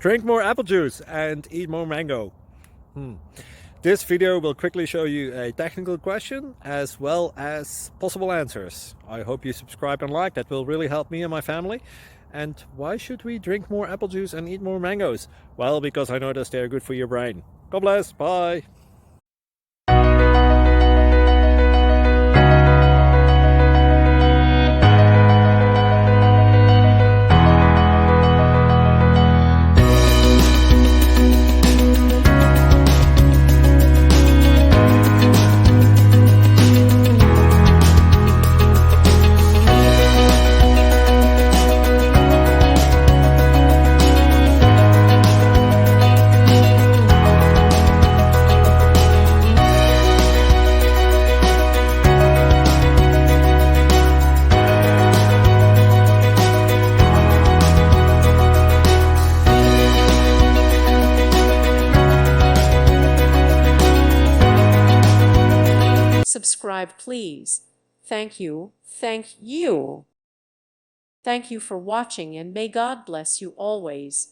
Drink more apple juice and eat more mango. This video will quickly show you a technical question as well as possible answers. I hope you subscribe and like, that will really help me and my family. And why should we drink more apple juice and eat more mangoes? Well, because I noticed they're good for your brain. God bless, bye! Subscribe, please. Thank you. Thank you. Thank you for watching, and may God bless you always.